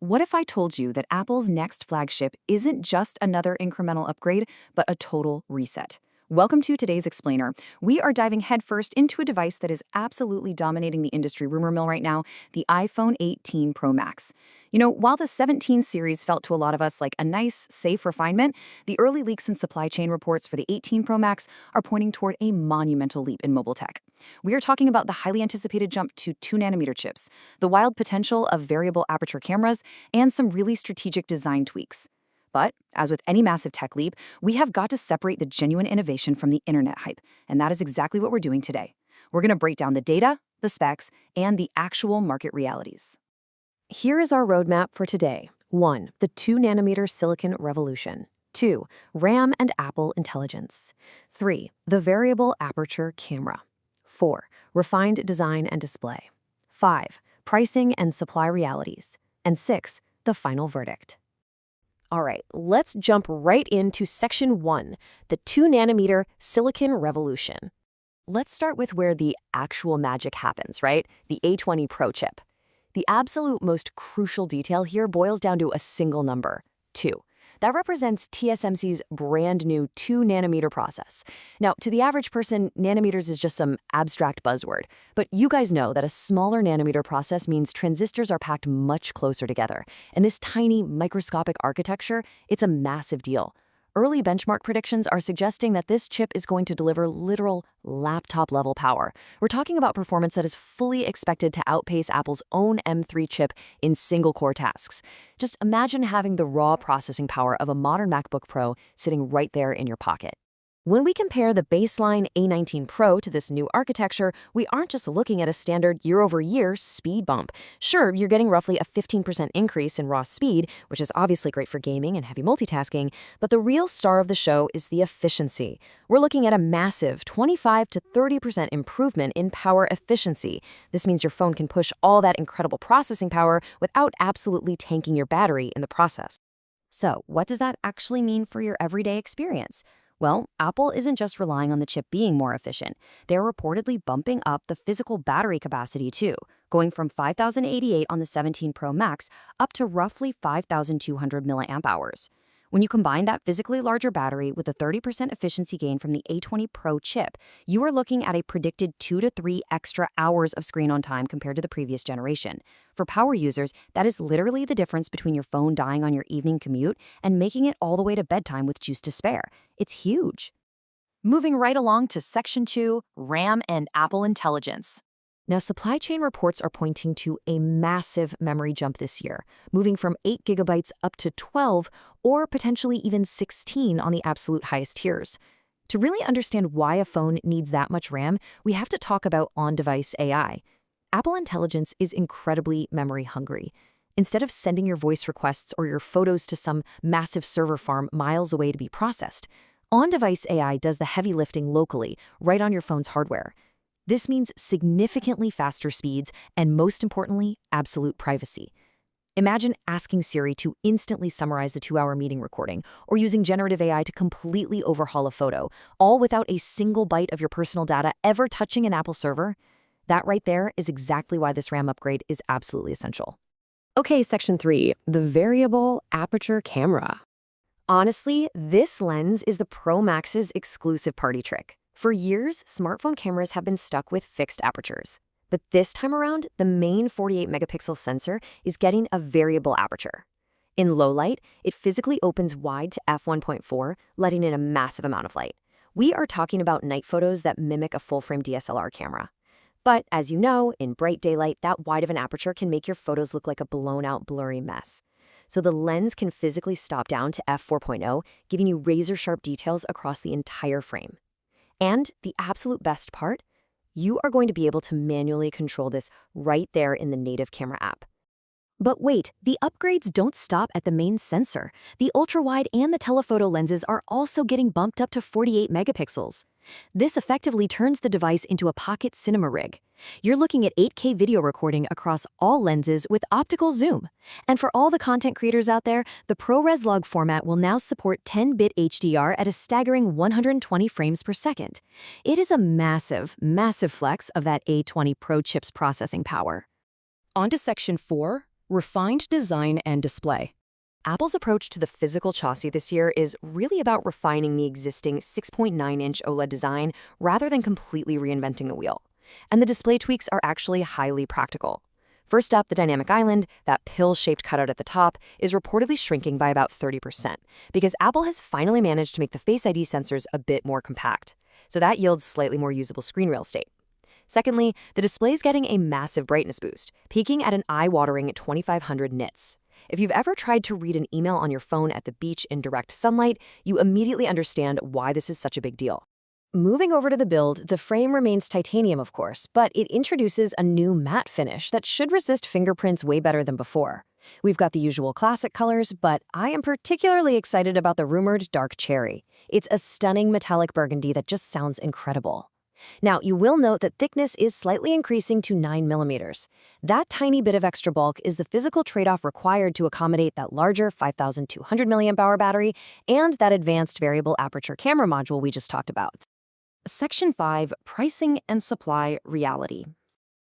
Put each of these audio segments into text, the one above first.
What if I told you that Apple's next flagship isn't just another incremental upgrade, but a total reset? Welcome to today's Explainer. We are diving headfirst into a device that is absolutely dominating the industry rumor mill right now, the iPhone 18 Pro Max. While the 17 series felt to a lot of us like a nice, safe refinement, the early leaks and supply chain reports for the 18 Pro Max are pointing toward a monumental leap in mobile tech. We are talking about the highly anticipated jump to 2nm chips, the wild potential of variable aperture cameras, and some really strategic design tweaks. But, as with any massive tech leap, we have got to separate the genuine innovation from the internet hype, and that is exactly what we're doing today. We're going to break down the data, the specs, and the actual market realities. Here is our roadmap for today. 1. The 2nm silicon revolution. 2. RAM and Apple intelligence. 3. The variable aperture camera. 4. Refined design and display. 5. Pricing and supply realities. And 6. The final verdict. All right, let's jump right into Section 1, the 2nm silicon revolution. Let's start with where the actual magic happens, right? The A20 Pro chip. The absolute most crucial detail here boils down to a single number, 2. That represents TSMC's brand new 2nm process. Now, to the average person, nanometers is just some abstract buzzword. But you guys know that a smaller nanometer process means transistors are packed much closer together. And this tiny, microscopic architecture, it's a massive deal. Early benchmark predictions are suggesting that this chip is going to deliver literal laptop-level power. We're talking about performance that is fully expected to outpace Apple's own M3 chip in single-core tasks. Just imagine having the raw processing power of a modern MacBook Pro sitting right there in your pocket. When we compare the baseline A19 Pro to this new architecture, we aren't just looking at a standard year-over-year speed bump. Sure, you're getting roughly a 15% increase in raw speed, which is obviously great for gaming and heavy multitasking, but the real star of the show is the efficiency. We're looking at a massive 25 to 30% improvement in power efficiency. This means your phone can push all that incredible processing power without absolutely tanking your battery in the process. So, what does that actually mean for your everyday experience? Well, Apple isn't just relying on the chip being more efficient. They're reportedly bumping up the physical battery capacity too, going from 5,088 on the 17 Pro Max up to roughly 5,200 milliamp hours. When you combine that physically larger battery with a 30% efficiency gain from the A20 Pro chip, you are looking at a predicted 2 to 3 extra hours of screen-on time compared to the previous generation. For power users, that is literally the difference between your phone dying on your evening commute and making it all the way to bedtime with juice to spare. It's huge. Moving right along to Section 2, RAM and Apple intelligence. Now, supply chain reports are pointing to a massive memory jump this year, moving from 8 gigabytes up to 12 or potentially even 16 on the absolute highest tiers. To really understand why a phone needs that much RAM, we have to talk about on-device AI. Apple Intelligence is incredibly memory hungry. Instead of sending your voice requests or your photos to some massive server farm miles away to be processed, on-device AI does the heavy lifting locally, right on your phone's hardware. This means significantly faster speeds and, most importantly, absolute privacy. Imagine asking Siri to instantly summarize the 2-hour meeting recording or using generative AI to completely overhaul a photo, all without a single byte of your personal data ever touching an Apple server. That right there is exactly why this RAM upgrade is absolutely essential. Okay, Section 3, the variable aperture camera. Honestly, this lens is the Pro Max's exclusive party trick. For years, smartphone cameras have been stuck with fixed apertures. But this time around, the main 48-megapixel sensor is getting a variable aperture. In low light, it physically opens wide to f1.4, letting in a massive amount of light. We are talking about night photos that mimic a full-frame DSLR camera. But as you know, in bright daylight, that wide of an aperture can make your photos look like a blown-out, blurry mess. So the lens can physically stop down to f4.0, giving you razor-sharp details across the entire frame. And the absolute best part, you are going to be able to manually control this right there in the native camera app. But wait, the upgrades don't stop at the main sensor. The ultra-wide and the telephoto lenses are also getting bumped up to 48 megapixels. This effectively turns the device into a pocket cinema rig. You're looking at 8K video recording across all lenses with optical zoom. And for all the content creators out there, the ProRes log format will now support 10-bit HDR at a staggering 120 frames per second. It is a massive, massive flex of that A20 Pro chip's processing power. On to Section 4, Refined design and display. Apple's approach to the physical chassis this year is really about refining the existing 6.9-inch OLED design rather than completely reinventing the wheel. And the display tweaks are actually highly practical. First up, the dynamic island, that pill-shaped cutout at the top, is reportedly shrinking by about 30% because Apple has finally managed to make the Face ID sensors a bit more compact. So that yields slightly more usable screen real estate. Secondly, the display is getting a massive brightness boost, peaking at an eye-watering 2500 nits. If you've ever tried to read an email on your phone at the beach in direct sunlight, you immediately understand why this is such a big deal. Moving over to the build, the frame remains titanium, of course, but it introduces a new matte finish that should resist fingerprints way better than before. We've got the usual classic colors, but I am particularly excited about the rumored dark cherry. It's a stunning metallic burgundy that just sounds incredible. Now, you will note that thickness is slightly increasing to 9 millimeters. That tiny bit of extra bulk is the physical trade-off required to accommodate that larger 5,200 mAh battery and that advanced variable aperture camera module we just talked about. Section 5, Pricing and Supply Reality.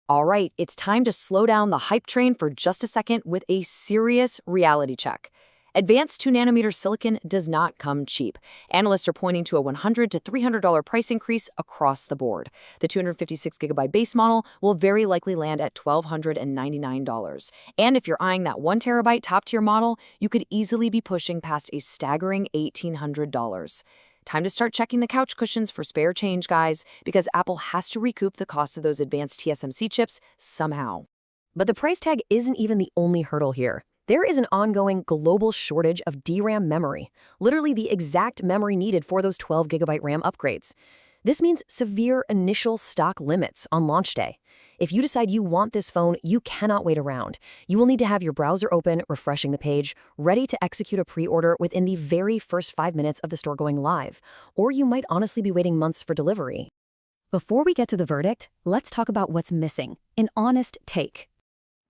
All right, it's time to slow down the hype train for just a second with a serious reality check. Advanced 2nm silicon does not come cheap. Analysts are pointing to a $100 to $300 price increase across the board. The 256GB base model will very likely land at $1,299. And if you're eyeing that 1TB top-tier model, you could easily be pushing past a staggering $1,800. Time to start checking the couch cushions for spare change, guys, because Apple has to recoup the cost of those advanced TSMC chips somehow. But the price tag isn't even the only hurdle here. There is an ongoing global shortage of DRAM memory, literally the exact memory needed for those 12GB RAM upgrades. This means severe initial stock limits on launch day. If you decide you want this phone, you cannot wait around. You will need to have your browser open, refreshing the page, ready to execute a pre-order within the very first 5 minutes of the store going live. Or you might honestly be waiting months for delivery. Before we get to the verdict, let's talk about what's missing, an honest take.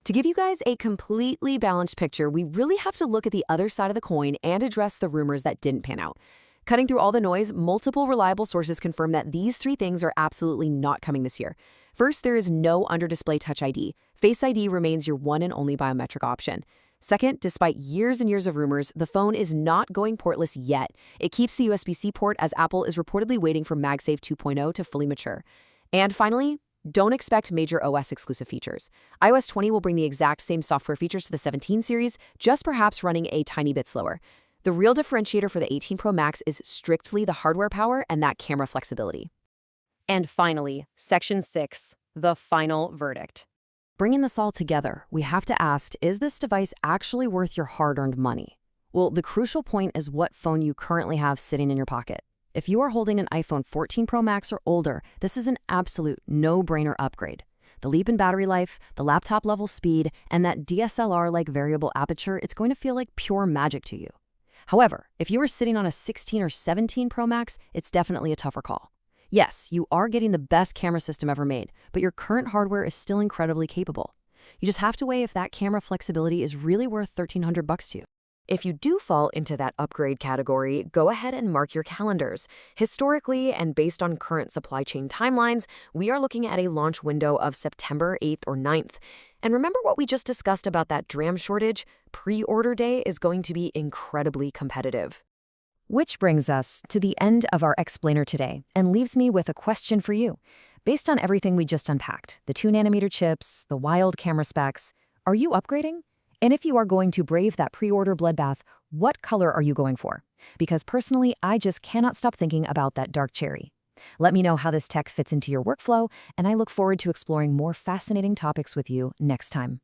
To give you guys a completely balanced picture, we really have to look at the other side of the coin and address the rumors that didn't pan out. Cutting through all the noise, multiple reliable sources confirm that these 3 things are absolutely not coming this year. First, there is no under-display Touch ID. Face ID remains your one and only biometric option. Second, despite years and years of rumors, the phone is not going portless yet. It keeps the USB-C port as Apple is reportedly waiting for MagSafe 2.0 to fully mature. And finally, don't expect major OS-exclusive features. iOS 20 will bring the exact same software features to the 17 series, just perhaps running a tiny bit slower. The real differentiator for the 18 Pro Max is strictly the hardware power and that camera flexibility. And finally, Section 6, the final verdict. Bringing this all together, we have to ask, is this device actually worth your hard-earned money? Well, the crucial point is what phone you currently have sitting in your pocket. If you are holding an iPhone 14 Pro Max or older, this is an absolute no-brainer upgrade. The leap in battery life, the laptop-level speed, and that DSLR-like variable aperture, it's going to feel like pure magic to you. However, if you are sitting on a 16 or 17 Pro Max, it's definitely a tougher call. Yes, you are getting the best camera system ever made, but your current hardware is still incredibly capable. You just have to weigh if that camera flexibility is really worth $1,300 to you. If you do fall into that upgrade category, go ahead and mark your calendars. Historically, and based on current supply chain timelines, we are looking at a launch window of September 8th or 9th. And remember what we just discussed about that DRAM shortage? Pre-order day is going to be incredibly competitive. Which brings us to the end of our explainer today and leaves me with a question for you. Based on everything we just unpacked, the 2nm chips, the wild camera specs, are you upgrading? And if you are going to brave that pre-order bloodbath, what color are you going for? Because personally, I just cannot stop thinking about that dark cherry. Let me know how this tech fits into your workflow, and I look forward to exploring more fascinating topics with you next time.